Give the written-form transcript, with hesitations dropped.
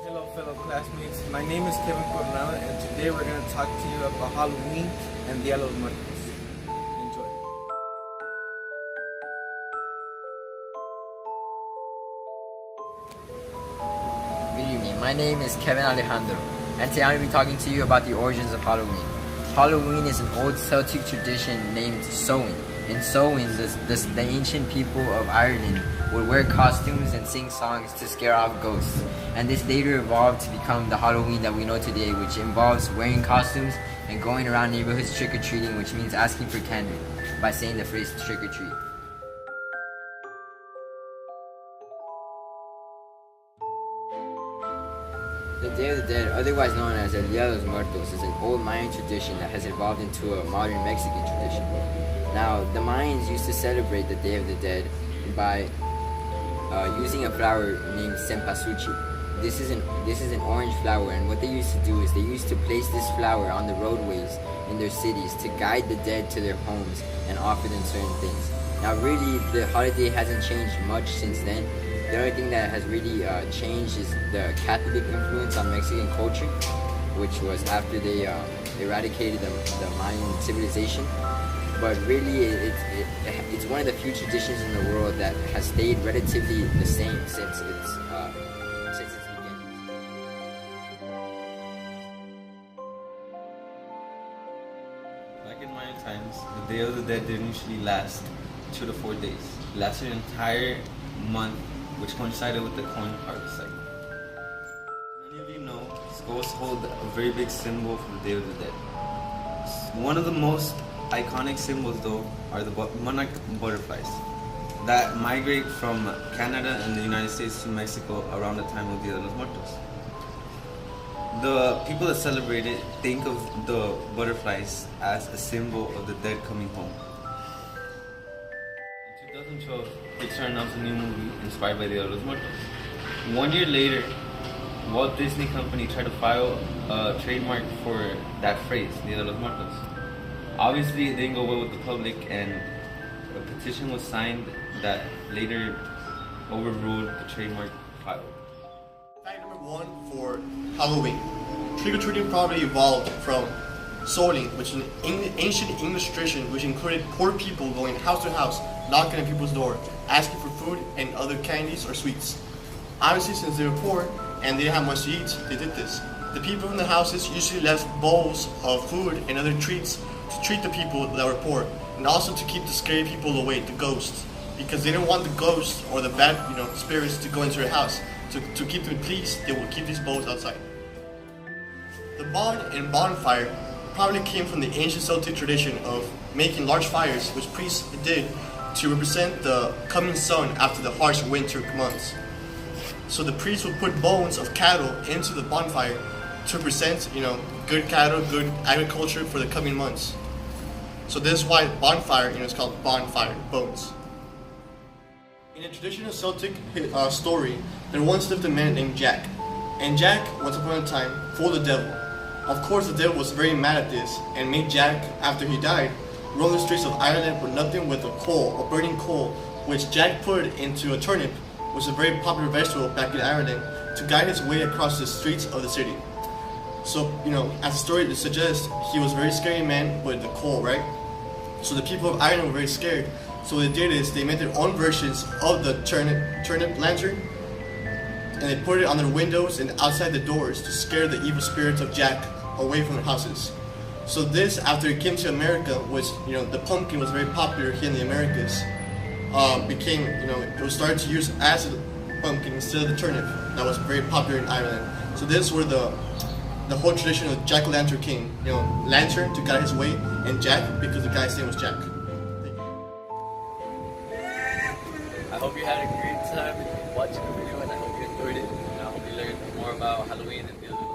Hello fellow classmates, my name is Kevin Coronado and today we're going to talk to you about Halloween and Dia de los Muertos. Enjoy. Good evening, my name is Kevin Alejandro and today I'm going to be talking to you about the origins of Halloween. Halloween is an old Celtic tradition named Samhain. In Samhain, the ancient people of Ireland would wear costumes and sing songs to scare off ghosts. And this later evolved to become the Halloween that we know today, which involves wearing costumes and going around neighborhoods trick-or-treating, which means asking for candy by saying the phrase trick-or-treat. The Day of the Dead, otherwise known as el Dia de los Muertos, is an old Mayan tradition that has evolved into a modern Mexican tradition. Now, the Mayans used to celebrate the Day of the Dead by using a flower named cempasúchil. This is an orange flower, and what they used to do is they used to place this flower on the roadways in their cities to guide the dead to their homes and offer them certain things. Now, really, the holiday hasn't changed much since then. The only thing that has really changed is the Catholic influence on Mexican culture, which was after they eradicated the Mayan civilization. But really, it's one of the few traditions in the world that has stayed relatively the same since its beginning. Back in Mayan times, the Day of the Dead didn't usually last 2 to 4 days. It lasted an entire month, which coincided with the corn harvest cycle. Many of you know, skulls hold a very big symbol for the Day of the Dead. One of the most iconic symbols, though, are the monarch butterflies that migrate from Canada and the United States to Mexico around the time of Dia de los Muertos. The people that celebrate it think of the butterflies as a symbol of the dead coming home. In 2012, Pixar announced a new movie inspired by Dia de los Muertos. 1 year later, Walt Disney Company tried to file a trademark for that phrase, Dia de los Muertos. Obviously, it didn't go well with the public, and a petition was signed that later overruled the trademark file. Fact number 1 for Halloween. Trick-or-treating probably evolved from Samhain, which is an ancient English tradition which included poor people going house to house, knocking on people's door, asking for food and other candies or sweets. Obviously, since they were poor and they didn't have much to eat, they did this. The people in the houses usually left bowls of food and other treats to treat the people that were poor, and also to keep the scary people away, the ghosts, because they didn't want the ghosts or the bad, spirits to go into their house. To keep them pleased, they would keep these bowls outside. The bond and bonfire probably came from the ancient Celtic tradition of making large fires, which priests did to represent the coming sun after the harsh winter months. So the priests would put bones of cattle into the bonfire to represent, good cattle, good agriculture for the coming months. So this is why bonfire, is called bonfire, bones. In a traditional Celtic story, there once lived a man named Jack. And Jack, once upon a time, fooled the devil. Of course, the devil was very mad at this and made Jack, after he died, roam the streets of Ireland with nothing but a burning coal, which Jack put into a turnip, which was a very popular vegetable back in Ireland, to guide his way across the streets of the city. So, as the story suggests, he was a very scary man with the coal, right? So the people of Ireland were very scared. So what they did is they made their own versions of the turnip lantern, and they put it on their windows and outside the doors to scare the evil spirits of Jack away from their houses. So this, after it came to America, which the pumpkin was very popular here in the Americas, it was started to use as a pumpkin instead of the turnip that was very popular in Ireland. So this is where the whole tradition of Jack-o'-lantern came. Lantern to guide his way, and Jack because the guy's name was Jack. I hope you had a great time watching the video, and I hope you enjoyed it. And I hope you learned more about Halloween and the other